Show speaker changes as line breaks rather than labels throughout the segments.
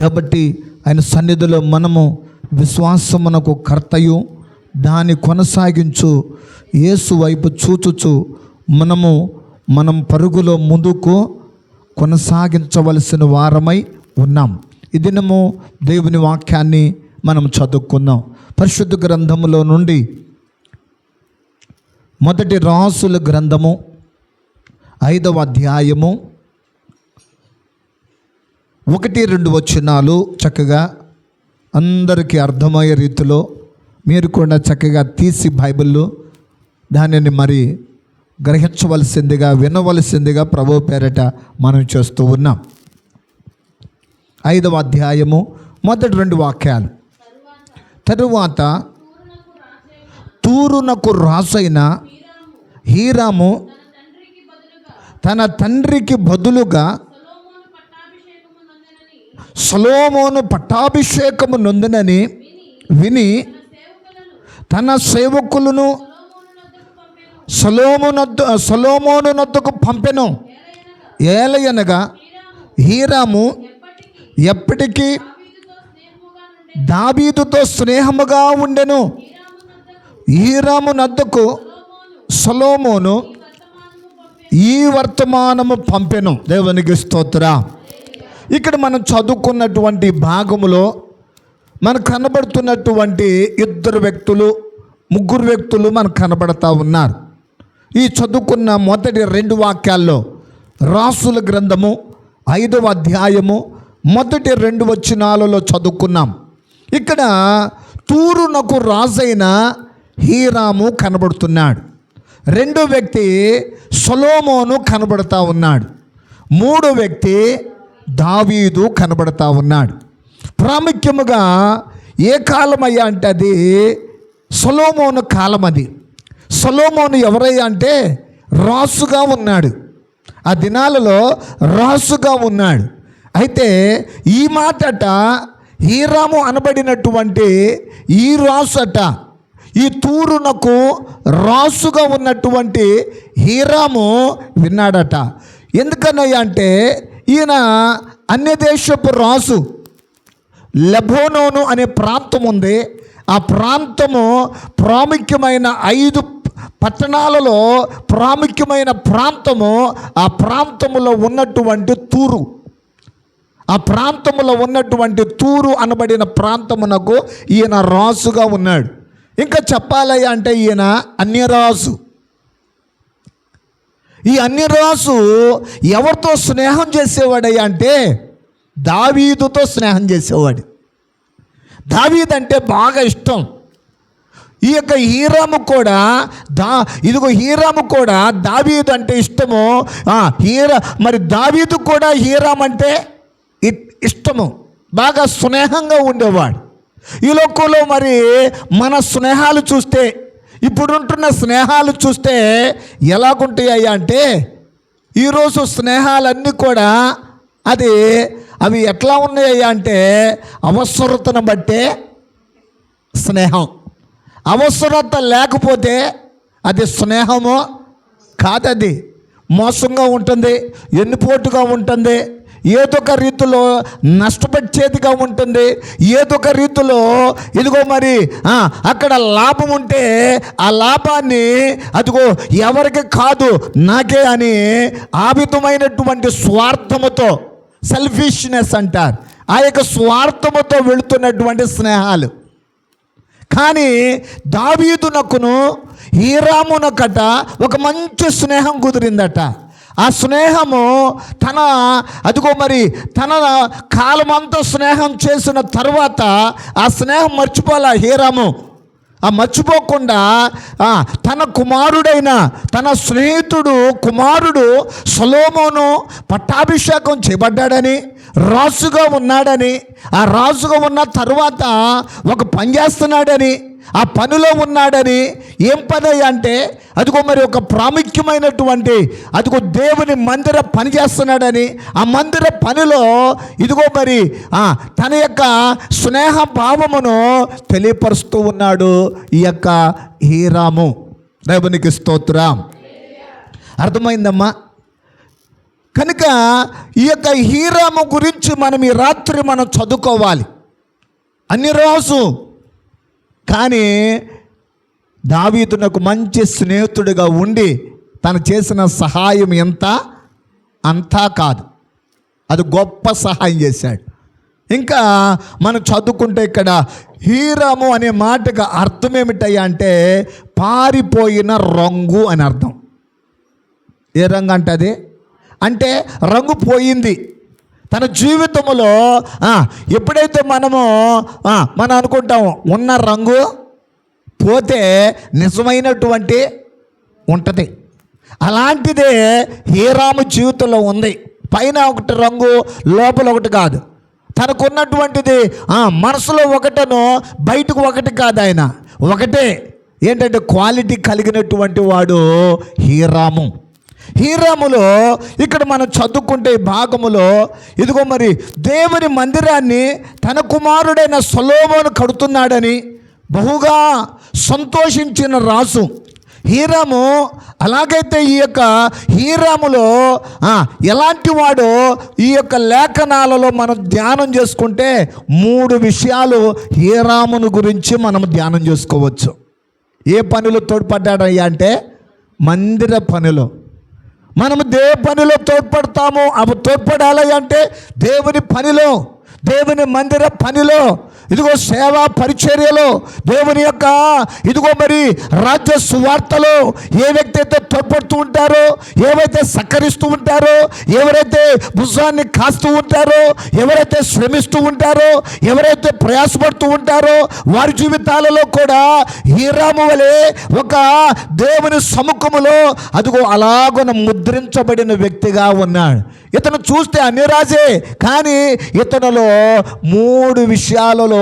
కాబట్టి ఆయన సన్నిధిలో మనము విశ్వాసమునకు కర్తయు దాన్ని కొనసాగించు యేసు వైపు చూచుచు మనం పరుగులో ముందుకు కొనసాగించవలసిన వారమై ఉన్నాం. ఈ దినము దేవుని వాక్యాన్ని మనం చదువుకుందాం. పరిశుద్ధ గ్రంథములో నుండి మొదటి రాసుల గ్రంథము 5వ అధ్యాయము 1-2 వచనాలు చక్కగా అందరికీ అర్థమయ్యే రీతిలో మీరు కూడా చక్కగా తీసి బైబిల్లో దానిని మరి గ్రహించవలసిందిగా వినవలసిందిగా ప్రభు పేరట మనం చేస్తూ ఉన్నాం. 5వ అధ్యాయము మొదటి 2 వాక్యాలు. తరువాత తూరునకు రాజైన హీరాము తన తండ్రికి బదులుగా సొలొమోను పట్టాభిషేకము నొందెనని విని తన సేవకులను సొలొమోను నొద్దకు పంపెను. ఏలయనగా హీరాము ఎప్పటికీ దావీదుతో స్నేహముగా ఉండెను. హీరాము నొద్దకు సొలొమోను ఈ వర్తమానము పంపెను. దేవునికి స్తోత్రం. ఇక్కడ మనం చదువుకున్నటువంటి భాగములో మనకు కనబడుతున్నటువంటి 2 వ్యక్తులు 3 వ్యక్తులు మనకు కనబడతా ఉన్నారు. ఈ చదువుకున్న మొదటి 2 వాక్యాల్లో రాసుల గ్రంథము 5వ అధ్యాయము మొదటి 2 వచనాలలో చదువుకున్నాం. ఇక్కడ తూరునకు రాజైన హీరాము కనబడుతున్నాడు. 2వ వ్యక్తి సొలొమోను కనబడతా ఉన్నాడు. 3వ వ్యక్తి దావీదు కనబడతా ఉన్నాడు. ప్రాముఖ్యముగా ఏ కాలమయ్యా అంటే అది సొలొమోను కాలం. అది సొలొమోను ఎవరయ్యా అంటే రాసుగా ఉన్నాడు. ఆ దినాలలో రాసుగా ఉన్నాడు. అయితే ఈ మాటట హీరాము అనబడినటువంటి ఈ రాసట ఈ తూరునకు రాసుగా ఉన్నటువంటి హీరాము విన్నాడట. ఎందుకనయ్యా అంటే ఈయన అన్యదేశపు రాజు. లెబోనోను అనే ప్రాంతం ఉంది. ఆ ప్రాంతము ప్రాముఖ్యమైన 5 పట్టణాలలో ప్రాముఖ్యమైన ప్రాంతము. ఆ ప్రాంతములో ఉన్నటువంటి తూరు, ఆ ప్రాంతములో ఉన్నటువంటి తూరు అనబడిన ప్రాంతమునకు ఈయన రాజుగా ఉన్నాడు. ఇంకా చెప్పాలయ్యా అంటే ఈయన అన్యరాజు. ఈ అన్యరాజు ఎవరితో స్నేహం చేసేవాడయ్యా అంటే దావీదుతో స్నేహం చేసేవాడు. దావీదు అంటే బాగా ఇష్టం. ఈ యొక్క హీరాము కూడా హీరాము కూడా దావీదు అంటే ఇష్టము. మరి దావీదు కూడా హీరాము అంటే ఇష్టము, బాగా స్నేహంగా ఉండేవాడు. ఈ లోకంలో మరి మన స్నేహాలు చూస్తే, ఇప్పుడుంటున్న స్నేహాలు చూస్తే ఎలాగుంటాయ్యా అంటే ఈరోజు స్నేహాలన్నీ కూడా అవి ఎట్లా ఉన్నాయ్యా అంటే అవసరతను బట్టే స్నేహం. అవసరత లేకపోతే అది స్నేహము కాదది. మోసంగా ఉంటుంది, ఎన్నిపోటుగా ఉంటుంది, ఏదొక రీతిలో నష్టపరిచేదిగా ఉంటుంది, ఏదొక రీతిలో ఇదిగో మరి అక్కడ లాభం ఉంటే ఆ లాభాన్ని అదిగో ఎవరికి కాదు నాకే అని ఆ విధమైనటువంటి స్వార్థముతో, సెల్ఫిష్నెస్ అంటారు, ఆ యొక్క స్వార్థముతో వెళుతున్నటువంటి స్నేహాలు. కానీ దావీదునకును హీరామునకట ఒక మంచి స్నేహం కుదిరిందట. ఆ స్నేహము తన కాలమంతా స్నేహం చేసిన తర్వాత ఆ స్నేహం మర్చిపోలే హీరాము. ఆ మర్చిపోకుండా తన కుమారుడైన తన స్నేహితుడు కుమారుడు సొలొమోను పట్టాభిషేకం చేయబడ్డాడని, రాజుగా ఉన్నాడని, ఆ రాజుగా ఉన్న తర్వాత ఒక పని చేస్తున్నాడని, ఆ పనిలో ఉన్నాడని. ఏం పని అంటే అదిగో మరి ఒక ప్రాముఖ్యమైనటువంటి అదిగో దేవుని మందిర పని చేస్తున్నాడని, ఆ మందిర పనిలో ఇదిగో మరి తన యొక్క స్నేహ భావమును తెలియపరుస్తూ ఉన్నాడు ఈ యొక్క హీరాము. దేవునికి స్తోత్రం. అర్థమైందమ్మా? కనుక ఈ యొక్క హీరాము గురించి మనం ఈ రాత్రి మనం చదువుకోవాలి అన్ని రోజు. కానీ దావీదునకు మంచి స్నేహితుడిగా ఉండి తను చేసిన సహాయం ఎంత అంతా కాదు, అది గొప్ప సహాయం చేశాడు. ఇంకా మనం చదువుకుంటే ఇక్కడ హీరాము అనే మాటకు అర్థం ఏమిటయ్యా అంటే పారిపోయిన రంగు అని అర్థం. ఏ రంగు అంటే అది అంటే రంగు పోయింది తన జీవితంలో. ఎప్పుడైతే మనం అనుకుంటాము ఉన్న రంగు పోతే నిజమైనటువంటి ఉంటుంది, అలాంటిదే హీరాము జీవితంలో ఉంది. పైన ఒకటి రంగు, లోపల ఒకటి కాదు. తనకున్నటువంటిది మనసులో ఒకటను బయటకు ఒకటి కాదు, ఆయన ఒకటే. ఏంటంటే క్వాలిటీ కలిగినటువంటి వాడు హీరాము. హీరాములో ఇక్కడ మనం చదువుకుంటే ఈ భాగములో ఇదిగో మరి దేవుని మందిరాన్ని తన కుమారుడైన సొలొమోను కడుతున్నాడని బహుగా సంతోషించిన రాజు హీరాము. అలాగైతే ఈ యొక్క హీరాములో ఎలాంటి వాడో ఈ యొక్క లేఖనాలలో మనం ధ్యానం చేసుకుంటే 3 విషయాలు హీరామును గురించి మనం ధ్యానం చేసుకోవచ్చు. ఏ పనిలో తోడ్పడ్డాడయ్యా అంటే మందిర పనిలో. మనము పనిలో తోడ్పడతాము. అవి తోడ్పడాలి అంటే దేవుని పనిలో, దేవుని మందిర పనిలో, ఇదిగో సేవా పరిచర్యలో, దేవుని యొక్క ఇదిగో మరి రాజ్య సువార్తలో ఏ వ్యక్తి అయితే తోడ్పడుతూ ఉంటారో, ఏవైతే సహకరిస్తూ ఉంటారో, ఎవరైతే భుజాన్ని కాస్తూ ఉంటారో, ఎవరైతే శ్రమిస్తూ ఉంటారో, ఎవరైతే ప్రయాసపడుతూ ఉంటారో వారి జీవితాలలో కూడా హీరాము వలె ఒక దేవుని సముఖములో అదిగో అలాగున ముద్రించబడిన వ్యక్తిగా ఉన్నాడు. ఇతను చూస్తే అన్ని రాజే, కానీ ఇతనులో 3 విషయాలలో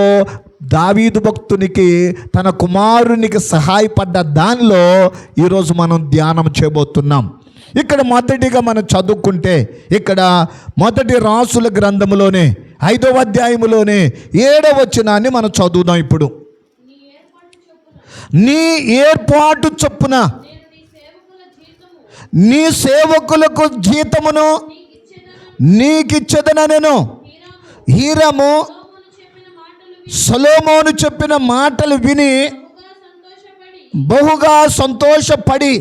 దావీదు భక్తునికి తన కుమారునికి సహాయపడ్డ దానిలో ఈరోజు మనం ధ్యానం చేయబోతున్నాం. ఇక్కడ మొదటిగా మనం చదువుకుంటే ఇక్కడ మొదటి రాసుల గ్రంథములోనే 5వ అధ్యాయములోనే 7వ వచనాన్ని మనం చదువుదాం. ఇప్పుడు నీ ఏర్పాటు చొప్పున నీ సేవకులకు జీతమును నీకిచ్చదనెను. హీరాము సొలొమోను చెప్పిన మాటలు విని బహుగా సంతోషపడి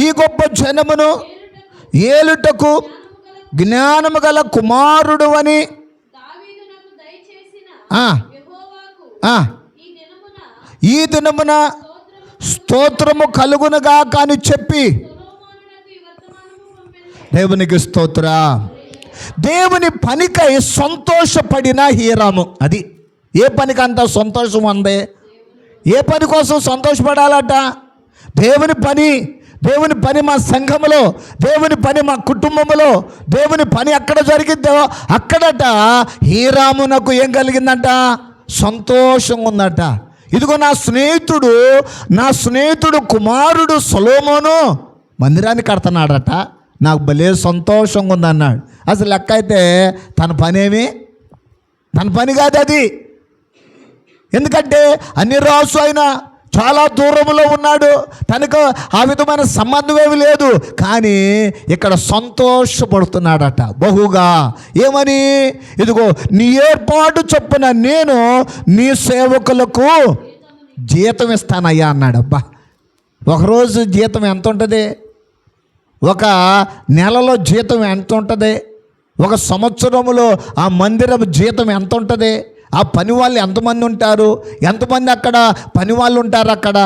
ఈ గొప్ప జనమును ఏలుటకు జ్ఞానము గల కుమారుడు అని ఈ దినమున స్తోత్రము కలుగునుగా కానీ చెప్పి దేవునికి స్తోత్ర. దేవుని పనికై సంతోషపడిన హీరాము. అది ఏ పనికి అంత సంతోషం ఉంది? ఏ పని కోసం సంతోషపడాలట? దేవుని పని మా సంఘములో, దేవుని పని మా కుటుంబంలో, దేవుని పని ఎక్కడ జరిగిద్దో అక్కడట హీరామునకు ఏం కలిగిందంట? సంతోషం ఉందట. ఇదిగో నా స్నేహితుడు కుమారుడు సొలొమోను మందిరాన్ని కడుతున్నాడట, నాకు భలే సంతోషంగా ఉందన్నాడు. అసలు లెక్క అయితే తన పని కాదు అది. ఎందుకంటే అన్ని రాసు అయినా చాలా దూరంలో ఉన్నాడు, తనకు ఆ విధమైన సంబంధం ఏమి లేదు. కానీ ఇక్కడ సంతోషపడుతున్నాడట బహుగా. ఏమని? ఇదిగో నీ ఏర్పాటు చొప్పున నేను నీ సేవకులకు జీతం ఇస్తానయ్యా అన్నాడు. అబ్బా, ఒకరోజు జీతం ఎంత ఉంటుంది? ఒక నెలలో జీతం ఎంత ఉంటుంది? ఒక సంవత్సరంలో ఆ మందిరం జీతం ఎంత ఉంటుంది? ఆ పని వాళ్ళు ఎంతమంది ఉంటారు? ఎంతమంది అక్కడ పని వాళ్ళు ఉంటారు? అక్కడ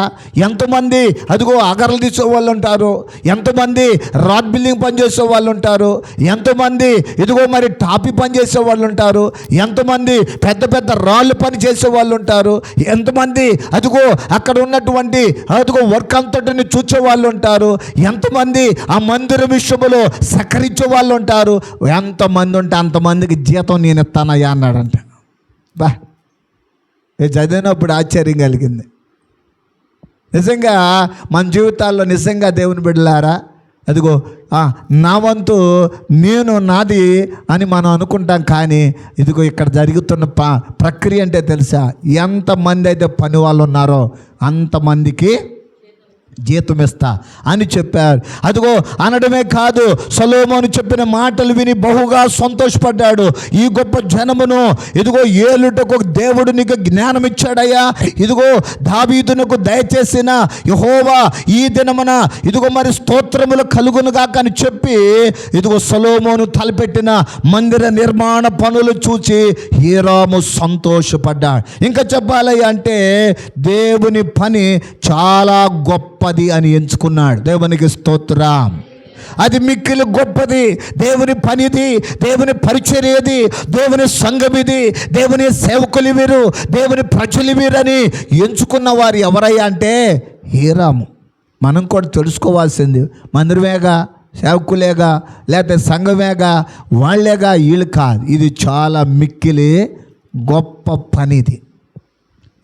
ఎంతమంది అదిగో అగరలు తీసే వాళ్ళు ఉంటారు? ఎంతమంది రాడ్ బిల్డింగ్ పని చేసే వాళ్ళు ఉంటారు? ఎంతమంది ఇదిగో మరి టాపీ పని చేసే వాళ్ళు ఉంటారు? ఎంతమంది పెద్ద పెద్ద రాళ్ళు పని చేసే వాళ్ళు ఉంటారు? ఎంతమంది అదిగో అక్కడ ఉన్నటువంటి అదిగో వర్క్ అంతటిని చూసే వాళ్ళు ఉంటారు? ఎంతమంది ఆ మందిర విషయంలో సహకరించే వాళ్ళు ఉంటారు? ఎంతమంది ఉంటే అంతమందికి జీతం నేను ఇస్తానయ్యా అన్నాడంట. బా, చదివినప్పుడు ఆశ్చర్యం కలిగింది. నిజంగా మన జీవితాల్లో నిజంగా దేవుని బిడ్డలారా, అదిగో నా వంతు నాది అని మనం అనుకుంటాం. కానీ ఇదిగో ఇక్కడ జరుగుతున్న ప్రక్రియ అంటే తెలుసా? ఎంతమంది అయితే పని వాళ్ళు ఉన్నారో అంతమందికి జీతం ఇస్తా అని చెప్పారు. అదిగో అనడమే కాదు, సొలొమోను చెప్పిన మాటలు విని బహుగా సంతోషపడ్డాడు. ఈ గొప్ప జనమును ఇదిగో ఏలుటకు దేవుడు నీకు జ్ఞానం ఇచ్చాడయ్యా, ఇదిగో దావీదునకు దయచేసిన యెహోవా ఈ దినమున ఇదిగో మరి స్తోత్రములు కలుగునుగా అని చెప్పి ఇదిగో సొలొమోను తలపెట్టిన మందిర నిర్మాణ పనులు చూచి హీరాము సంతోషపడ్డాడు. ఇంకా చెప్పాలి అంటే దేవుని పని చాలా గొప్పది అని ఎంచుకున్నాడు. దేవునికి స్తోత్రం. అది మిక్కిలి గొప్పది. దేవుని పనిది, దేవుని పరిచర్యది, దేవుని సంఘం ఇది, దేవుని సేవకులు వీరు, దేవుని ప్రజలు వీరని ఎంచుకున్న వారు ఎవరయ్యా అంటే హీరాము. మనం కూడా తెలుసుకోవాల్సింది మందిరమేగా, సేవకులేగా, లేకపోతే సంఘమేగా, వాళ్ళేగా, వీళ్ళు కాదు. ఇది చాలా మిక్కిలి గొప్ప పనిది.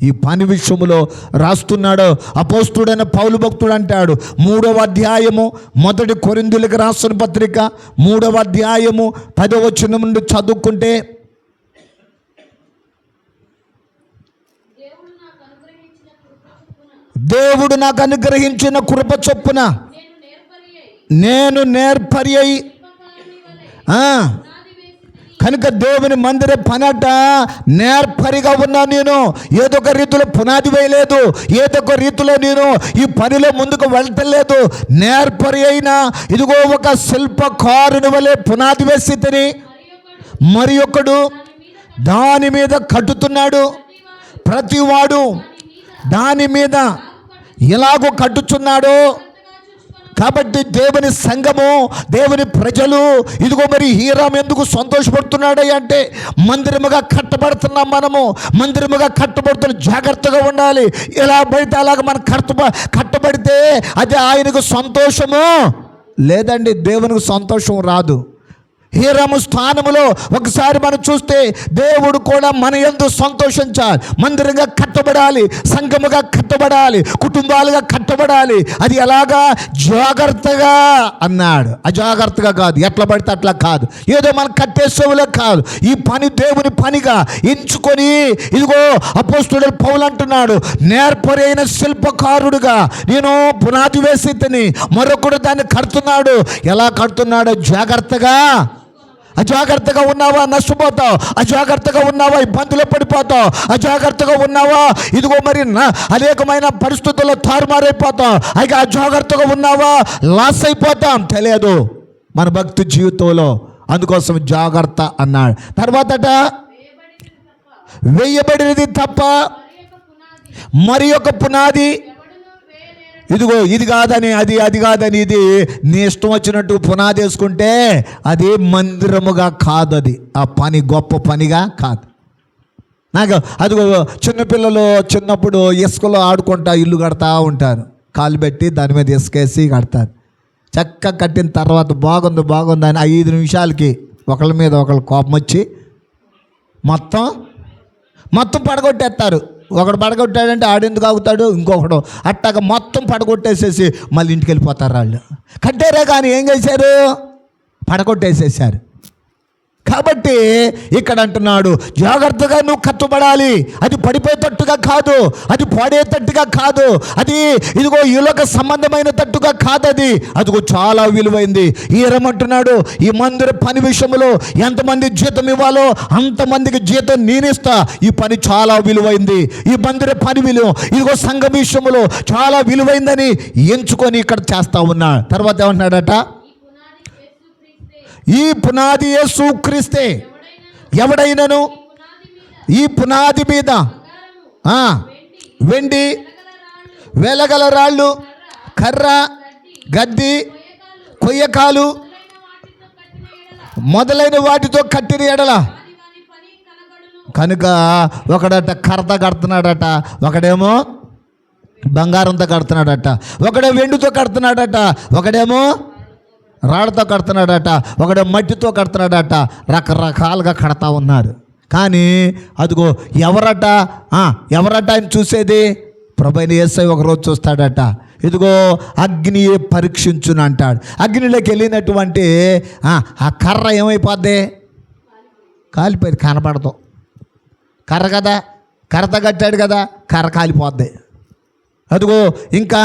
ఈ పని విషయంలో రాస్తున్నాడు అపోస్తుడైన పౌలు భక్తుడు అంటాడు, 3వ అధ్యాయము 1 కొరింథీయులకు రాసిన పత్రిక 3వ అధ్యాయము 10వ వచనం నుండి చదువుకుంటే, దేవుడు నాకు అనుగ్రహించిన కృప చొప్పున నేను నేర్పరి అయి కనుక దేవుని మందిర పనట నేర్పరిగా ఉన్నా. నేను ఏదో ఒక రీతిలో పునాది వేయలేదు, ఏదో ఒక రీతిలో నేను ఈ పనిలో ముందుకు వెళ్ళలేదు. నేర్పరి అయినా ఇదిగో ఒక శిల్పకారుని వలె పునాది వేసి తిని మరి ఒకడు దాని మీద కట్టుతున్నాడు. ప్రతివాడు దాని మీద ఎలాగో కట్టుచున్నాడు. కాబట్టి దేవుని సంఘము, దేవుని ప్రజలు ఇదిగో మరి హీరాము ఎందుకు సంతోషపడుతున్నాడు అంటే మందిరముగా కట్టబడుతున్నాం. మనము మందిరముగా కట్టబడుతున్న జాగ్రత్తగా ఉండాలి. ఎలా పడితే అలాగ మనం కట్టబడితే అది ఆయనకు సంతోషము లేదండి, దేవునికి సంతోషం రాదు. హీరాము స్థానములో ఒకసారి మనం చూస్తే దేవుడు కూడా మన యందు సంతోషించాలి. మందిరంగా కట్టబడాలి, సంఘముగా కట్టబడాలి, కుటుంబాలుగా కట్టబడాలి. అది ఎలాగా? జాగ్రత్తగా అన్నాడు. అజాగ్రత్తగా కాదు, ఎట్లా పడితే అట్లా కాదు, ఏదో మనం కట్టేసేవులే కాదు. ఈ పని దేవుని పనిగా ఎంచుకొని ఇదిగో అపోస్తుడైన పౌలు అంటున్నాడు, నేర్పరైన శిల్పకారుడుగా నేను పునాది వేసి తిని మరొకడు దాన్ని కడుతున్నాడు. ఎలా కడుతున్నాడో జాగ్రత్తగా. అజాగ్రత్తగా ఉన్నావా నష్టపోతావు, అజాగ్రత్తగా ఉన్నావా ఇబ్బందులు పడిపోతావు, అజాగ్రత్తగా ఉన్నావా ఇదిగో మరి అనేకమైన పరిస్థితుల్లో తారుమారైపోతాం. అయితే అజాగ్రత్తగా ఉన్నావా లాస్ అయిపోతాం. తెలియదు మన భక్తి జీవితంలో. అందుకోసం జాగ్రత్త అన్నాడు. తర్వాతట వేయబడినది తప్ప మరి ఒక పునాది ఇదిగో ఇది కాదని అది కాదని ఇది నీ ఇష్టం వచ్చినట్టు పునాది వేసుకుంటే అది మందిరముగా కాదు. అది ఆ పని గొప్ప పనిగా కాదు. నాకు అదిగో చిన్నపిల్లలు చిన్నప్పుడు ఇసుకలో ఆడుకుంటా ఇల్లు కడతా ఉంటారు. కాలు పెట్టి దాని మీద ఇసుకేసి కడతారు. చక్కగా కట్టిన తర్వాత బాగుంది అని 5 నిమిషాలకి ఒకళ్ళ మీద ఒకళ్ళు కోపం వచ్చి మొత్తం పడగొట్టేస్తారు. ఒకడు పడగొట్టాడంటే ఆడెందుకు ఆగుతాడు, ఇంకొకడు అట్టాగా మొత్తం పడగొట్టేసేసి మళ్ళీ ఇంటికి వెళ్ళిపోతారు. వాళ్ళు కట్టారే కానీ ఏం చేశారు? పడగొట్టేసేసారు. కాబట్టి ఇక్కడ అంటున్నాడు జాగ్రత్తగా నువ్వు కట్టుబడాలి. అది పడిపోయేటట్టుగా కాదు, అది పాడేటట్టుగా కాదు, అది ఇదిగో ఈలోక సంబంధమైన తట్టుగా కాదు. అది అదిగో చాలా విలువైంది. ఈరమంటున్నాడు ఈ మందిర పని విషయంలో ఎంతమంది జీతం ఇవ్వాలో అంతమందికి జీతం నేనిస్తా. ఈ పని చాలా విలువైంది. ఈ మందిర పని విలువ ఇదిగో సంఘ విషయంలో చాలా విలువైందని ఎంచుకొని ఇక్కడ చేస్తా ఉన్నా. తర్వాత ఏమంటున్నాడట, ఈ పునాది యేసుక్రీస్తే ఎవడైనను ఈ పునాది మీద వెండి వెలగల రాళ్ళు కర్ర గద్ది కొయ్యకాలు మొదలైన వాటితో కట్టిన ఎడల కనుక ఒకడట కర్రతో కడుతున్నాడట, ఒకడేమో బంగారంతో కడుతున్నాడట, ఒకడే వెండితో కడుతున్నాడట, ఒకడేమో రాళ్ళతో కడుతున్నాడట, ఒకడు మట్టితో కడుతున్నాడట. రకరకాలుగా కడతా ఉన్నారు. కానీ అదిగో ఎవరట ఆయన చూసేది? ప్రభువైన యేసయ్య ఒకరోజు చూస్తాడట. ఇదిగో అగ్ని పరీక్షించును అంటాడు. అగ్నిలోకి వెళ్ళినటువంటి ఆ కర్ర ఏమైపోద్ది? కాలిపోయింది, కనపడదు. కర్ర కదా, కర్రతో కట్టాడు కదా, కర్ర కాలిపోద్ది. అదిగో ఇంకా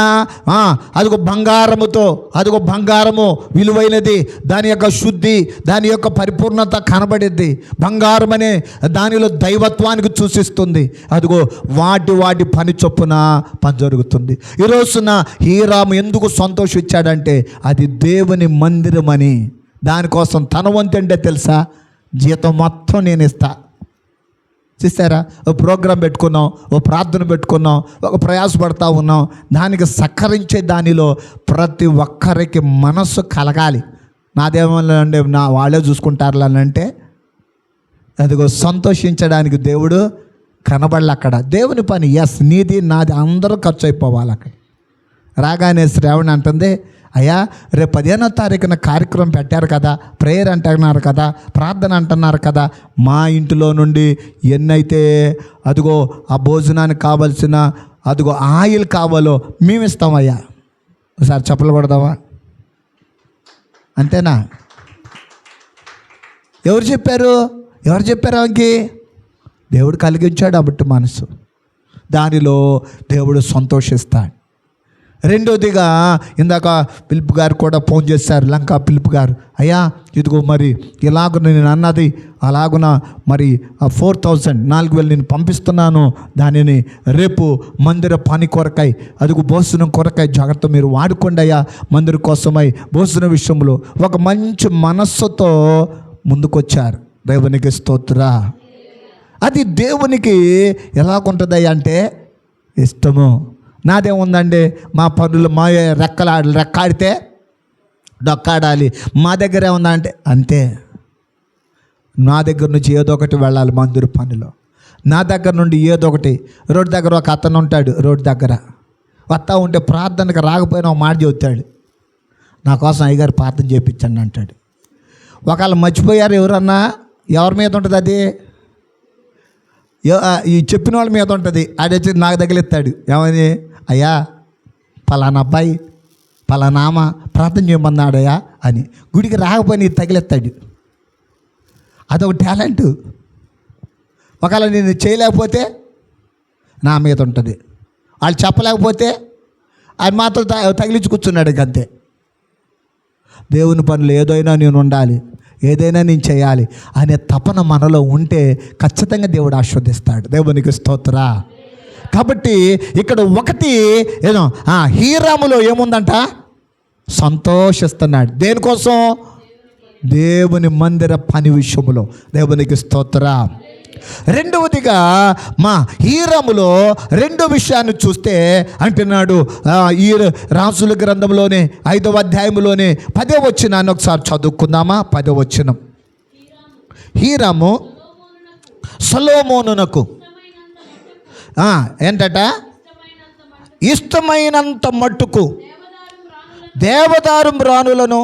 అదిగో బంగారముతో, అదిగో బంగారము విలువైనది, దాని యొక్క శుద్ధి, దాని యొక్క పరిపూర్ణత కనబడిద్ది. బంగారం అనే దానిలో దైవత్వానికి సూచిస్తుంది. అదిగో వాటి పని చొప్పున పని జరుగుతుంది. ఈ రోజున హీరాము ఎందుకు సంతోషించాడంటే అది దేవుని మందిరం అని. దానికోసం తన వంతు అంటే తెలుసా, జీతం మొత్తం నేను ఇస్తా. చూసారా, ఓ ప్రోగ్రాం పెట్టుకున్నాం, ఓ ప్రార్థన పెట్టుకున్నాం, ఒక ప్రయాసపడతా ఉన్నాం, దానికి సహకరించే దానిలో ప్రతి ఒక్కరికి మనస్సు కలగాలి. నాదేమోనండి వాళ్ళే చూసుకుంటారు అని అంటే అదిగో సంతోషించడానికి దేవుడు కనబడలే అక్కడ. దేవుని పని ఎస్, నీది నాది అందరూ ఖర్చు అయిపోవాలి. అక్కడ రాగానే శ్రావణి అంటుంది, అయ్యా రేపు 15వ తారీఖున కార్యక్రమం పెట్టారు కదా, ప్రేయర్ అంటున్నారు కదా, ప్రార్థన అంటున్నారు కదా, మా ఇంటిలో నుండి ఎన్నైతే అదిగో ఆ భోజనానికి కావలసిన అదిగో ఆయిల్ కావాలో మేము ఇస్తామయ్యా. ఒకసారి చెప్పలు కొడదామా? అంతేనా? ఎవరు చెప్పారు ఆమెకి? దేవుడు కలిగించాడు కాబట్టి మనసు, దానిలో దేవుడు సంతోషిస్తాడు. రెండోదిగా ఇందాక పిలుపు గారు కూడా ఫోన్ చేశారు, లంకా పిలుపు గారు, అయ్యా ఇదిగో మరి ఇలాగ నేను అన్నది అలాగున మరి 4,000 4,000 నేను పంపిస్తున్నాను, దానిని రేపు మందిర పని కొరకై అదిగో భోజనం కొరకై జాగ్రత్త మీరు వాడుకోండి అయ్యా. మందిర కోసమై భోజన విషయంలో ఒక మంచి మనస్సుతో ముందుకొచ్చారు. దేవునికి స్తోత్ర. అది దేవునికి ఎలాగుంటుందయ్యా అంటే ఇష్టము. నాదేముందండి, మా పనులు మా రెక్కాడితే డొక్కాడాలి, మా దగ్గరే ఉందంటే అంతే. నా దగ్గర నుంచి ఏదో ఒకటి వెళ్ళాలి మందిర పనిలో. నా దగ్గర నుండి ఏదో ఒకటి, రోడ్డు దగ్గర ఒక అతను ఉంటాడు, రోడ్డు దగ్గర వస్తూ ఉంటే ప్రార్థనకు రాకపోయినా ఒక మాట చెబుతాడు, నా కోసం అయ్యగారు ప్రార్థన చేయించండి అంటాడు. ఒకవేళ మర్చిపోయారు ఎవరన్నా, ఎవరి మీద ఉంటుంది అది? ఈ చెప్పిన వాళ్ళ మీద ఉంటుంది. ఆడొచ్చి నాకు తగిలిస్తాడు, ఏమని, అయ్యా పలానా అబ్బాయి పలానామ ప్రార్థన చేయమన్నాడయ్యా అని. గుడికి రాకపోయినా తగిలిస్తాడు. అదొక టాలెంట్. ఒకవేళ నేను చేయలేకపోతే నా మీద ఉంటుంది. వాళ్ళు చెప్పలేకపోతే అది మాత్రం తగిలించి కూర్చున్నాడు అంతే. దేవుని పనులు ఏదైనా నేను ఉండాలి, ఏదైనా నేను చేయాలి అనే తపన మనలో ఉంటే ఖచ్చితంగా దేవుడు ఆస్వాదిస్తాడు. దేవునికి స్తోత్ర. కాబట్టి ఇక్కడ ఒకటి ఏదో హీరాములో ఏముందంట, సంతోషిస్తున్నాడు. దేనికోసం? దేవుని మందిర పని విషయంలో. దేవునికి స్తోత్ర. రెండవదిగా మా హీరాములో రెండో విషయాన్ని చూస్తే అంటున్నాడు, ఈ రాజుల గ్రంథంలోనే 5వ అధ్యాయంలోనే 10వ వచనాన్ని ఒకసారి చదువుకుందామా? 10వ వచనం. హీరాము సొలొమోనునకు ఏంటట, ఇష్టమైనంత మట్టుకు దేవదారు మ్రానులను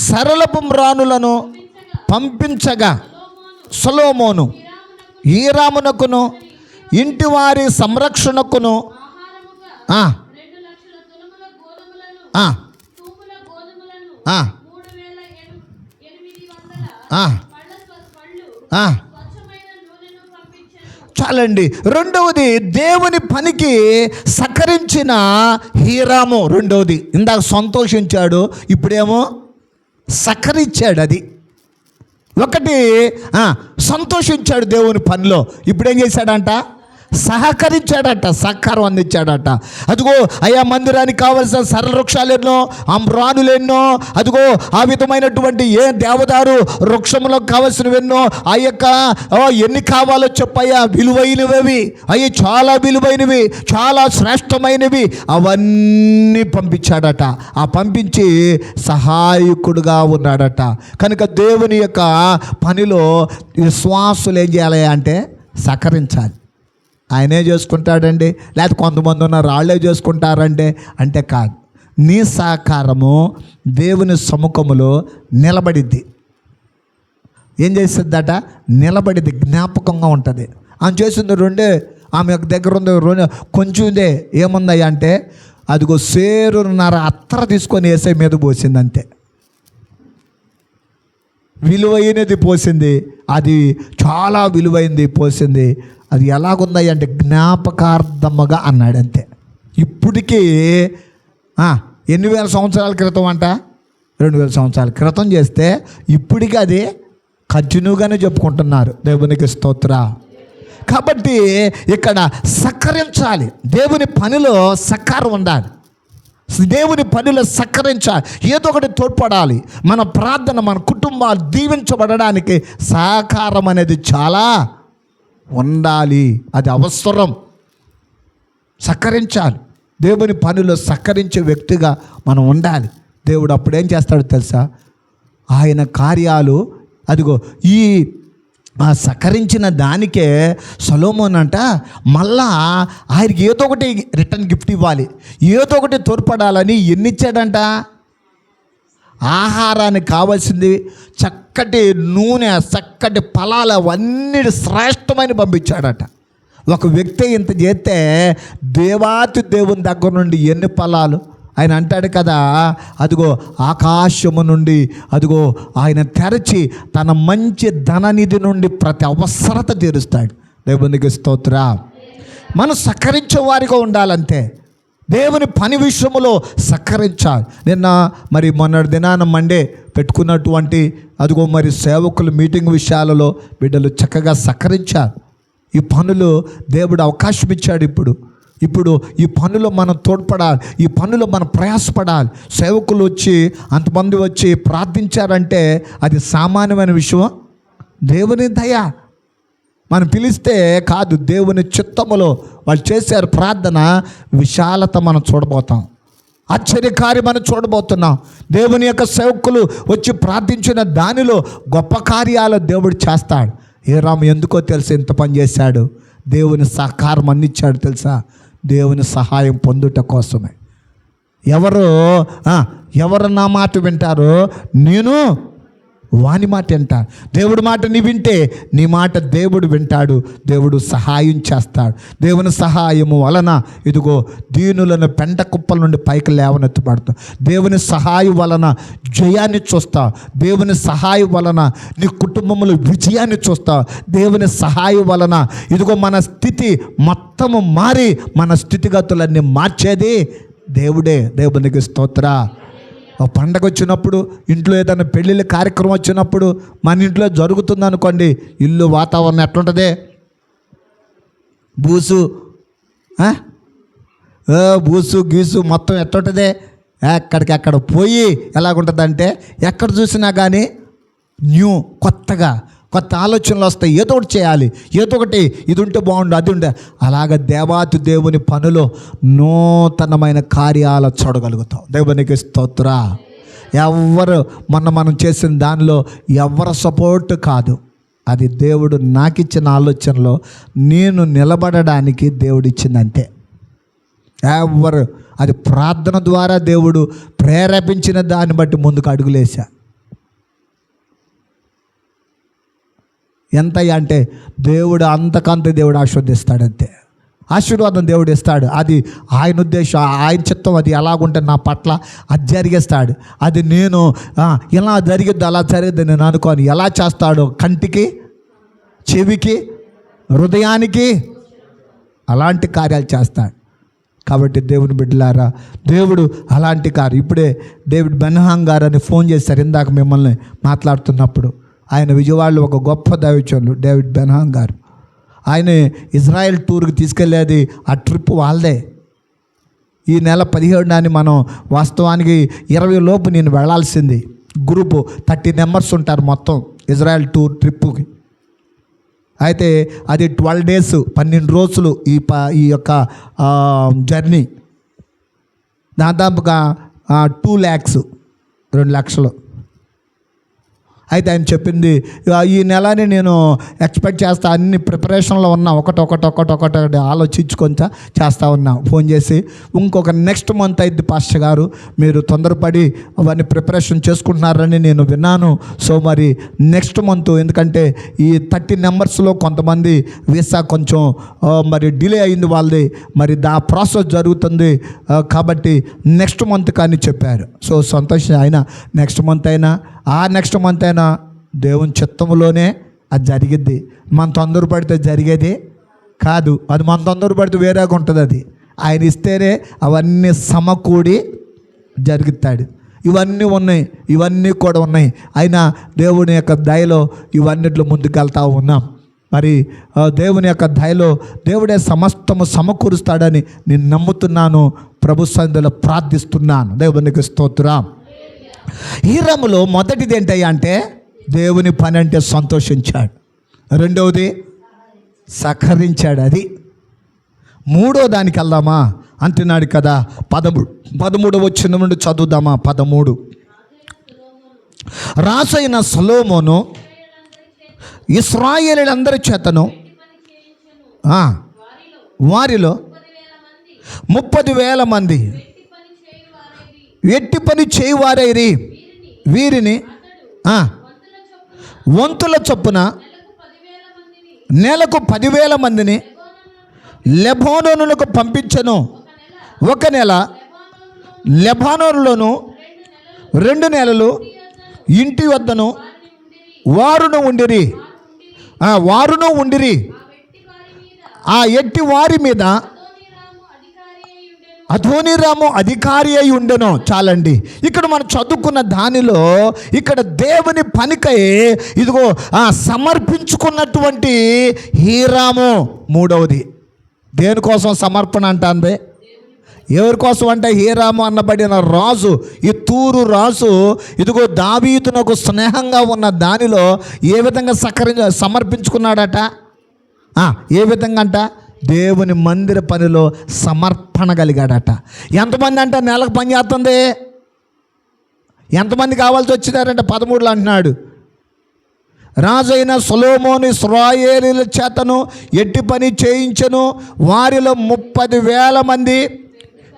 సరళపు మ్రానులను పంపించగా సొలొమోను హీరామునకును ఇంటి వారి సంరక్షణకును చాలండి. రెండవది దేవుని పనికి సహకరించిన హీరాము. రెండవది ఇందాక సంతోషించాడు, ఇప్పుడేమో సహకరించాడు. అది ఒకటి సంతోషించాడు దేవుని పనిలో, ఇప్పుడు ఏం చేశాడంట, సహకరించాడట, సహకారం అందించాడట. అదిగో అయ్యా మందిరానికి కావలసిన సరళ వృక్షాలు ఎన్నో, అమ్రానులు ఎన్నో, అదిగో ఆ విధమైనటువంటి దేవదారు వృక్షములకు కావలసినవి ఎన్నో, ఆ యొక్క ఎన్ని కావాలో చెప్పయ్యా, విలువైనవి అవి, చాలా విలువైనవి, చాలా శ్రేష్టమైనవి, అవన్నీ పంపించాడట. ఆ పంపించి సహాయకుడుగా ఉన్నాడట. కనుక దేవుని యొక్క పనిలో విశ్వాసులు ఏం చేయాలి అంటే సహకరించాలి. ఆయనే చేసుకుంటాడండి, లేకపోతే కొంతమంది ఉన్నారు వాళ్ళే చేసుకుంటారంటే అంటే కాదు. నీ సహకారము దేవుని సముఖములో నిలబడిద్ది. ఏం చేస్తుందట, నిలబడిద్ది, జ్ఞాపకంగా ఉంటుంది. ఆమె చేసింది రెండే, ఆమె యొక్క దగ్గర ఉంది కొంచెందే. ఏముందయ్యా అంటే అదిగో సేరున్నర అత్తర తీసుకొని ఏసై మీద పోసింది అంతే. విలువైనది పోసింది, అది చాలా విలువైనది పోసింది. అది ఎలాగుంది అంటే జ్ఞాపకార్థముగా అన్నాడు అంతే. ఇప్పటికీ ఎన్ని వేల సంవత్సరాల క్రితం అంట, 2000 సంవత్సరాల క్రితం చేస్తే ఇప్పటికీ అది కంటిన్యూగానే చెప్పుకుంటున్నారు. దేవునికి స్తోత్ర. కాబట్టి ఇక్కడ సహకరించాలి, దేవుని పనిలో సహకారం ఉండాలి, దేవుని పనిలో సహకరించాలి, ఏదో ఒకటి తోడ్పడాలి. మన ప్రార్థన, మన కుటుంబాలు దీవించబడడానికి సహకారం అనేది చాలా ఉండాలి, అది అవసరం. సహకరించాలి, దేవుని పనిలో సహకరించే వ్యక్తిగా మనం ఉండాలి. దేవుడు అప్పుడు ఏం చేస్తాడో తెలుసా, ఆయన కార్యాలు అదిగో ఈ సహకరించిన దానికే సొలొమోన్ అంట మళ్ళా ఆయనకి ఏదో ఒకటి రిటర్న్ గిఫ్ట్ ఇవ్వాలి, ఏదో ఒకటి తోడ్పడాలని ఎన్ని ఇచ్చాడంట, ఆహారానికి కావాల్సింది చక్కటి నూనె, చక్కటి ఫలాలు అవన్నీ శ్రేష్టమైన పంపించాడట. ఒక వ్యక్తి ఇంత చేస్తే దేవాతి దేవుని దగ్గర నుండి ఎన్ని ఫలాలు. ఆయన అంటాడు కదా, అదిగో ఆకాశము నుండి అదిగో ఆయన తెరచి తన మంచి ధననిధి నుండి ప్రతి అవసరత తీరుస్తాడు. దేవునికి స్తోత్ర. మనం సహకరించే వారిగా ఉండాలంతే, దేవుని పని విషయంలో సహకరించాలి. నిన్న మరి మొన్నటి దినాన మండే పెట్టుకున్నటువంటి అదిగో మరి సేవకులు మీటింగ్ విషయాలలో బిడ్డలు చక్కగా సహకరించారు. ఈ పనులు దేవుడు అవకాశం ఇచ్చాడు. ఇప్పుడు ఈ పనులు మనం తోడ్పడాలి, ఈ పనులు మనం ప్రయాసపడాలి. సేవకులు వచ్చి అంతమంది వచ్చి ప్రార్థించారంటే అది సామాన్యమైన విషయం, దేవుని దయ. మనం పిలిస్తే కాదు, దేవుని చిత్తములో వాళ్ళు చేశారు ప్రార్థన. విశాలత మనం చూడబోతాం, ఆశ్చర్యకార్యం మనం చూడబోతున్నాం. దేవుని యొక్క సేవకులు వచ్చి ప్రార్థించిన దానిలో గొప్ప కార్యాలు దేవుడు చేస్తాడు. హీరాము ఎందుకో తెలుసు ఇంత పని చేశాడు, దేవుని సహకారం అందించాడు తెలుసా, దేవుని సహాయం పొందుట కోసమే. ఎవరు నా మాట వింటారో నేను వాని మాట వింటా. దేవుడి మాట నీ వింటే నీ మాట దేవుడు వింటాడు, దేవుడు సహాయం చేస్తాడు. దేవుని సహాయము వలన ఇదిగో దీనులను పెంట కుప్పల నుండి పైకి లేవనెత్తబడతావు. దేవుని సహాయం వలన జయాన్ని చూస్తావు, దేవుని సహాయం వలన నీ కుటుంబంలో విజయాన్ని చూస్తావు. దేవుని సహాయం వలన ఇదిగో మన స్థితి మొత్తము మారి మన స్థితిగతులన్నీ మార్చేది దేవుడే. దేవునికి స్తోత్ర. ఒక పండగ వచ్చినప్పుడు, ఇంట్లో ఏదైనా పెళ్ళిళ్ళ కార్యక్రమం వచ్చినప్పుడు, మన ఇంట్లో జరుగుతుంది అనుకోండి, ఇల్లు వాతావరణం ఎట్లుంటుంది, బూసు గీసు మొత్తం ఎట్లుంటుంది, ఎక్కడికెక్కడ పోయి ఎలాగుంటుందంటే ఎక్కడ చూసినా కానీ కొత్త ఆలోచనలు వస్తాయి. ఏదో ఒకటి చేయాలి, ఏదో ఒకటి ఇది ఉంటే బాగుండు, అది ఉంటే. అలాగ దేవాతి దేవుని పనిలో నూతనమైన కార్యాలు చూడగలుగుతాం. దేవునికి స్తోత్ర. మనం చేసిన దానిలో ఎవరు సపోర్ట్ కాదు, అది దేవుడు నాకు ఇచ్చిన ఆలోచనలో నేను నిలబడడానికి దేవుడు ఇచ్చిందంతే. అది ప్రార్థన ద్వారా దేవుడు ప్రేరేపించిన దాన్ని బట్టి ముందుకు అడుగులేసా. ఎంత అంటే దేవుడు అంతకంత దేవుడు ఆశీర్వదిస్తాడంతే. ఆశీర్వాదం దేవుడు ఇస్తాడు, అది ఆయన ఉద్దేశం, ఆయన చిత్తం. అది ఎలాగుంటే నా పట్ల అది జరిగేస్తాడు. అది నేను ఇలా జరిగిద్ది అలా జరిగిద్ది నేను అనుకోని ఎలా చేస్తాడో, కంటికి, చెవికి, హృదయానికి అలాంటి కార్యాలు చేస్తాడు. కాబట్టి దేవుని బిడ్డలారా, దేవుడు అలాంటి కార్యం. ఇప్పుడే డేవిడ్ బెన్హాం గారు అని ఫోన్ చేశారు ఇందాక మిమ్మల్ని మాట్లాడుతున్నప్పుడు. ఆయన విజయవాడలో ఒక గొప్ప దైవజనులు డేవిడ్ బెన్హాం గారు. ఆయన ఇజ్రాయెల్ టూర్కి తీసుకెళ్ళేది, ఆ ట్రిప్ వాళ్ళదే. ఈ నెల 17 మనం వాస్తవానికి 20 లోపు నేను వెళ్ళాల్సింది. గ్రూపు 30 మెంబర్స్ ఉంటారు మొత్తం ఇజ్రాయెల్ టూర్ ట్రిప్పుకి. అయితే అది 12 days 12 రోజులు ఈ యొక్క జర్నీ. దాదాపుగా 2 lakhs 2 లక్షలు. అయితే ఆయన చెప్పింది, ఈ నెలని నేను ఎక్స్పెక్ట్ చేస్తా, అన్ని ప్రిపరేషన్లో ఉన్నా, ఒకటి ఆలోచించుకొని చేస్తూ ఉన్నా. ఫోన్ చేసి ఇంకొక నెక్స్ట్ మంత్ అయితే పాస్టర్ గారు మీరు తొందరపడి అవన్నీ ప్రిపరేషన్ చేసుకుంటున్నారని నేను విన్నాను. సో మరి నెక్స్ట్ మంత్, ఎందుకంటే ఈ 30 మెంబర్స్లో కొంతమంది వీసా కొంచెం మరి డిలే అయింది వాళ్ళది, మరి ప్రాసెస్ జరుగుతుంది కాబట్టి నెక్స్ట్ మంత్ కానీ చెప్పారు. సో సంతోషం. అయినా నెక్స్ట్ మంత్ అయినా దేవుని చిత్తములోనే అది జరిగిద్ది. మన తొందరపడితే జరిగేది కాదు, అది మన తొందరపడితే వేరేగా ఉంటుంది. ఆయన ఇస్తేనే అవన్నీ సమకూడి జరుగుతాడు. ఇవన్నీ ఉన్నాయి, ఇవన్నీ కూడా ఉన్నాయి. అయినా దేవుని యొక్క దయలో ఇవన్నిట్లో ముందుకెళ్తా ఉన్నాం. మరి దేవుని యొక్క దయలో దేవుడే సమస్తము సమకూరుస్తాడని నేను నమ్ముతున్నాను. ప్రభు సన్నిధిలో ప్రార్థిస్తున్నాను. దేవునికి స్తోత్రం. హీరాములో మొదటిది ఏంటయ్యా అంటే దేవుని పని అంటే సంతోషించాడు. రెండవది సహకరించాడు. అది మూడో దానికి వెళ్దామా అంటున్నాడు కదా. 13వ వచనం నుండి చదువుదామా. 13 రాజైన సొలొమోను ఇశ్రాయేలీయులందరి చేతను వారిలో 30,000 మంది ఎట్టి పని చేయువారైరి. వీరిని వంతుల చొప్పున నెలకు 10,000 మందిని లెబానోనులకు పంపించను. ఒక నెల లెబానోనులోను 2 నెలలు ఇంటి వద్దను వారును ఉండిరి. ఆ ఎట్టి వారి మీద అదోనీరాము అధికారి అయి ఉండెను. చాలండి. ఇక్కడ మనం చదువుకున్న దానిలో ఇక్కడ దేవుని పనికై ఇదిగో సమర్పించుకున్నటువంటి హీరాము మూడవది. దేనికోసం సమర్పణ అంటే ఎవరి కోసం అంటే హీరాము అన్నబడిన రాజు, ఈ తూరు రాజు ఇదిగో దావీదునకు స్నేహంగా ఉన్న దానిలో ఏ విధంగా సమర్పించుకున్నాడట. ఏ విధంగా అంట దేవుని మందిర పనిలో సమర్పణ కలిగాడట. ఎంతమంది అంటే నెలకు పని చేస్తుంది? ఎంతమంది కావాల్సి వచ్చినారంటే 13 అంటున్నాడు. రాజైన సొలొమోను ఇశ్రాయేలీయుల చేతను ఎట్టి పని చేయించెను. వారిలో 30,000 మంది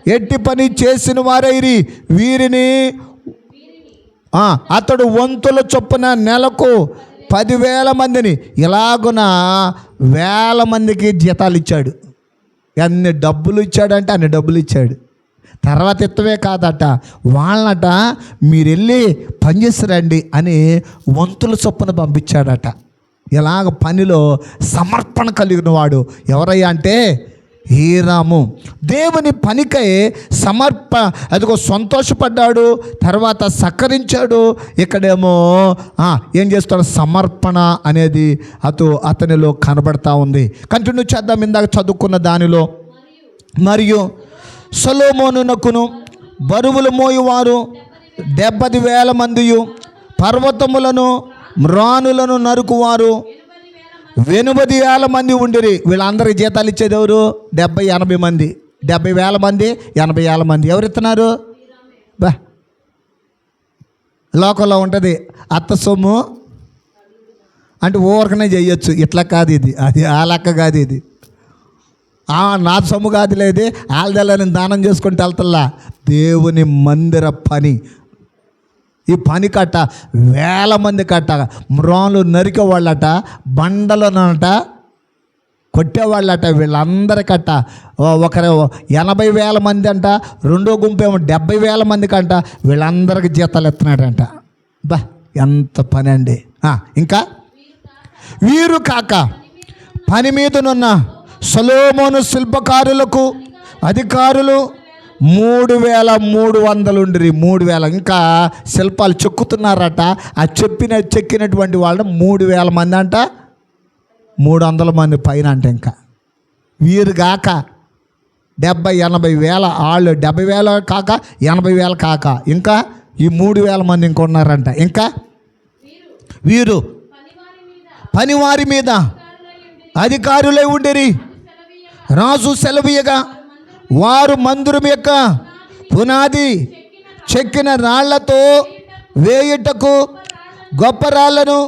ఎట్టి పని చేసిన వారైరి. వీరిని అతడు వంతుల చొప్పున నెలకు 10,000 మందిని ఇలాగున 1,000 మందికి జీతాలు ఇచ్చాడు. అన్ని డబ్బులు ఇచ్చాడంటే అన్ని డబ్బులు ఇచ్చాడు. తర్వాత ఎత్తవే కాదట, వాళ్ళనట మీరు వెళ్ళి పనిచేసిరండి అని వంతుల చొప్పున పంపించాడట. ఇలాగ పనిలో సమర్పణ కలిగిన వాడు ఎవరయ్యా అంటే హీరాము. దేవుని పనికై అదిగో సంతోషపడ్డాడు, తర్వాత సహకరించాడు. ఇక్కడేమో ఏం చేస్తాడు? సమర్పణ అనేది అతనిలో కనబడతా ఉంది. కంటిన్యూ చేద్దాం. ఇందాక చదువుకున్న దానిలో మరియు సొలొమోనునకును బరువులు మోయువారు 70,000 మందియు పర్వతములను మ్రానులను నరుకువారు 80,000 మంది ఉండిరి. వీళ్ళందరికీ జీతాలు ఇచ్చేది ఎవరు? 70,000 మంది. 70,000 మంది 80,000 మంది ఎవరు ఇస్తున్నారు? లోకంలో ఉంటుంది అత్త సొమ్ము అంటే ఊరకనే చేయొచ్చు. ఇట్లా కాదు ఇది, అది ఆ లెక్క కాదు ఇది. నా సొమ్ము కాదు లేదు, ఆల్దెల్లని దానం చేసుకుంటూ వెళ్తల్లా. దేవుని మందిర పని, ఈ పని కట్ట 1,000 మంది కట్ట మ్రాన్లు నరికేవాళ్ళట, బండలనట కొట్టేవాళ్ళట. వీళ్ళందరికట్ట ఒకరు 80,000 మంది అంట, రెండో గుంపేమో 70,000 మందికి అంట. వీళ్ళందరికీ జీతాలు ఎత్తున్నాడంట. ఎంత పని అండి. ఇంకా వీరు కాక పని మీదనున్న సొలొమోను శిల్పకారులకు అధికారులు 3,300 ఉండిరి. 3,000 ఇంకా శిల్పాలు చెక్కుతున్నారట. ఆ చెక్కినటువంటి వాళ్ళు 3,000 మంది అంట, 300 మంది పైన అంట. ఇంకా వీరు కాక 70,000-80,000 వాళ్ళు, 70,000 కాక 80,000 కాక ఇంకా ఈ 3,000 మంది ఇంకా ఉన్నారంట. ఇంకా వీరు పనివారి మీద అధికారులై ఉండిరి. రాజు సెలవీయగా వారు మందిరం యొక్క పునాది చెక్కిన రాళ్లతో వేయుటకు గొప్ప రాళ్లను,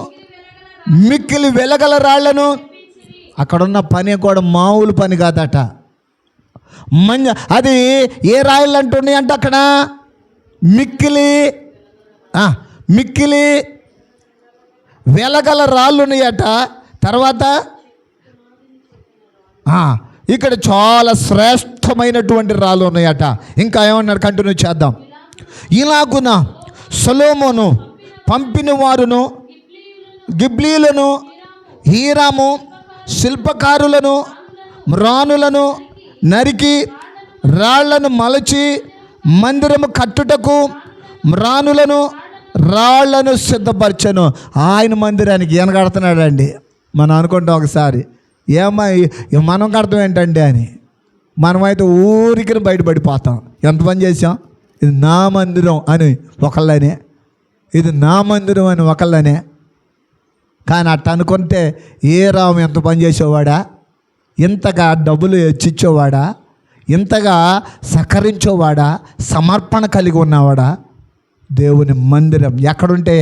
మిక్కిలి వెలగల రాళ్లను, అక్కడున్న పని కూడా మామూలు పని కాదట. అది ఏ రాళ్ళు అంటున్నాయి అంటే అక్కడ మిక్కిలి వెలగల రాళ్ళు ఉన్నాయట. తర్వాత ఇక్కడ చాలా శ్రేష్టమైనటువంటి రాళ్ళు ఉన్నాయట. ఇంకా ఏమన్నాడు? కంటిన్యూ చేద్దాం. ఇలాగున సొలొమోను పంపిన వారును గిబ్లీలను, హీరాము శిల్పకారులను, మ్రానులను నరికి రాళ్లను మలచి మందిరము కట్టుటకు రాళ్లను సిద్ధపరచను. ఆయన మందిరానికి ఈయన కడుతున్నాడండి. మనం అనుకుంటాం ఒకసారి, మనం కడతాం ఏంటండి అని. మనమైతే ఊరికి బయటపడిపోతాం. ఎంత పని చేసాం. ఇది నా మందిరం అని ఒకళ్ళనే, ఇది నా మందిరం అని ఒకళ్ళనే. కానీ అట్ట అనుకుంటే ఏ రాము ఎంత పని చేసేవాడా, ఇంతగా డబ్బులు హెచ్చిచ్చేవాడా, ఇంతగా సహకరించేవాడా, సమర్పణ కలిగి ఉన్నవాడా? దేవుని మందిరం ఎక్కడుంటే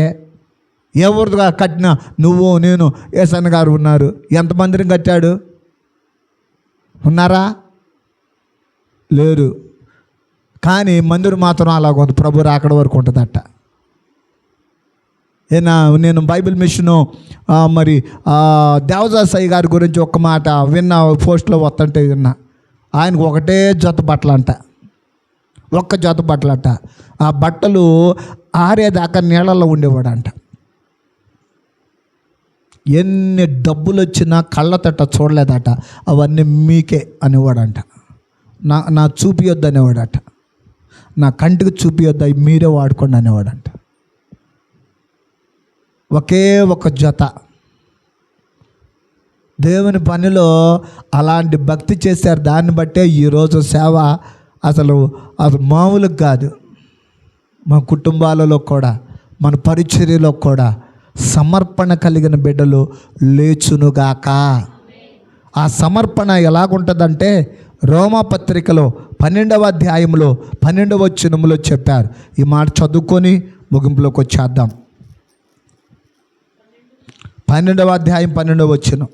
ఎవరిగా కట్టినా, నువ్వు నేను ఏసన్న గారు ఉన్నారు, ఎంత మందిరం కట్టాడు? ఉన్నారా? లేరు. కానీ మందిరం మాత్రం అలాగ ఉంది. ప్రభు రాకడ వరకు ఉంటుందట. నేను బైబిల్ మిషను మరి దేవదాస్ అయ్య గారి గురించి ఒక్క మాట విన్నా, పోస్ట్లో వస్తుంటే విన్నా. ఆయనకు ఒకటే జత బట్టలంట, ఒక్క జత బట్టలంట. ఆ బట్టలు ఆరేదాకా నీళ్ళల్లో ఉండేవాడంట. ఎన్ని డబ్బులు వచ్చినా కళ్ళతట చూడలేదట. అవన్నీ మీకే అనేవాడంట. నా చూపియొద్దు అనేవాడట. నా కంటికి చూపియొద్దు, అవి మీరే వాడుకోండి అనేవాడంట. ఒకే ఒక జత. దేవుని పనిలో అలాంటి భక్తి చేశారు. దాన్ని బట్టే ఈరోజు సేవ అసలు మామూలుగా కాదు. మన కుటుంబాలలో కూడా, మన పరిచర్యలో కూడా సమర్పణ కలిగిన బిడ్డలు లేచునుగాక. ఆ సమర్పణ ఎలాగుంటుందంటే రోమాపత్రికలో 12వ అధ్యాయంలో 12వ వచనంలో చెప్పారు. ఈ మాట చదువుకొని ముగింపులోకి వచ్చేద్దాం. 12వ అధ్యాయం 12వ వచనం.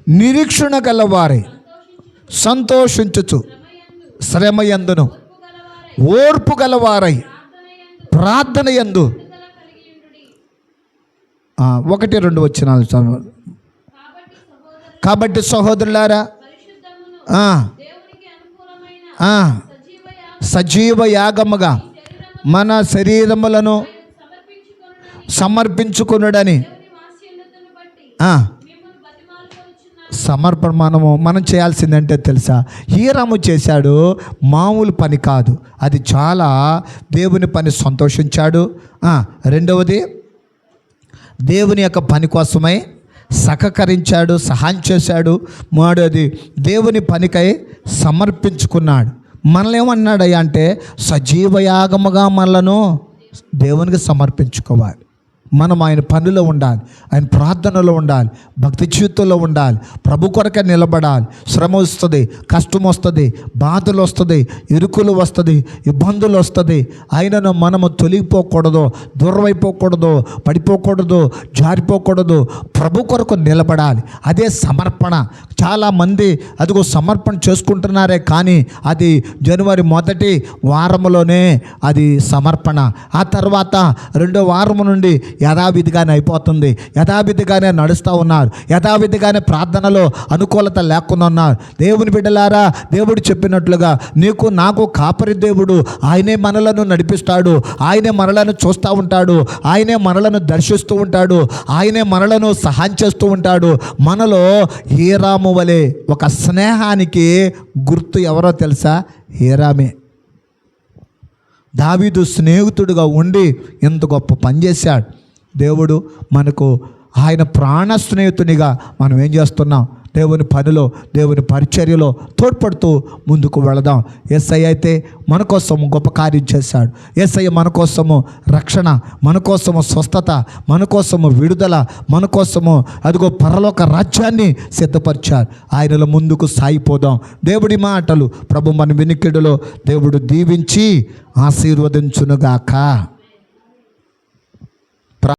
నిరీక్షణ గలవారై సంతోషించుచు శ్రమయందును ఓర్పు గలవారై ప్రార్థన యందు 1-2 వచనాలు. కాబట్టి సహోదరులారా, సజీవ యాగముగా మన శరీరములను సమర్పించుకునుడని. సమర్పణ మనం చేయాల్సిందంటే తెలుసా? హీరాము చేశాడు, మామూలు పని కాదు. అది చాలా దేవుని పని. సంతోషించాడు. రెండవది, దేవుని యొక్క పని కోసమై సహకరించాడు, సహాయం చేశాడు. మూడవది, దేవుని పనికై సమర్పించుకున్నాడు. మనల్ని ఏమన్నాడయ్యా అంటే సజీవయాగముగా మనలను దేవునికి సమర్పించుకోవాలి. మనం ఆయన పనిలో ఉండాలి, ఆయన ప్రార్థనలో ఉండాలి, భక్తి జీవితంలో ఉండాలి, ప్రభు కొరకే నిలబడాలి. శ్రమ వస్తుంది, కష్టం వస్తుంది, బాధలు వస్తుంది, ఇరుకులు వస్తుంది, ఇబ్బందులు వస్తుంది. అయినను మనము తొలగిపోకూడదు, దూరమైపోకూడదు, పడిపోకూడదు, జారిపోకూడదు. ప్రభు కొరకు నిలబడాలి. అదే సమర్పణ. చాలామంది అదిగో సమర్పణ చేసుకుంటున్నారే, కానీ అది జనవరి 1వ వారంలోనే అది సమర్పణ. ఆ తర్వాత 2వ వారం నుండి యథావిధిగానే అయిపోతుంది. యథావిధిగానే నడుస్తూ ఉన్నారు, యథావిధిగానే ప్రార్థనలో అనుకూలత లేకుండా ఉన్నారు. దేవుని బిడ్డలారా, దేవుడు చెప్పినట్లుగా నీకు నాకు కాపరి దేవుడు. ఆయనే మనలను నడిపిస్తాడు, ఆయనే మనలను చూస్తూ ఉంటాడు, ఆయనే మనలను దర్శిస్తూ ఉంటాడు, ఆయనే మనలను సహాయం చేస్తూ ఉంటాడు. మనలో హీరాము వలె ఒక స్నేహానికి గుర్తు ఎవరో తెలుసా? హీరామే. దావీదు స్నేహితుడిగా ఉండి ఎంత గొప్ప పని చేశాడు. దేవుడు మనకు ఆయన ప్రాణ స్నేహితునిగా మనం ఏం చేస్తున్నాం? దేవుని పనిలో, దేవుని పరిచర్యలో తోడ్పడుతూ ముందుకు వెళదాం. యేసయ్య అయితే మన కోసము గొప్ప కార్యం చేశాడు. యేసయ్య మన కోసము రక్షణ, మన కోసము స్వస్థత, మన కోసము విడుదల, మన కోసము అదిగో పరలోక రాజ్యాన్ని సిద్ధపరిచారు. ఆయనలో ముందుకు సాగిపోదాం. దేవుడి మాటలు ప్రభు మన వినికిడిలో దేవుడు దీవించి ఆశీర్వదించునుగాక.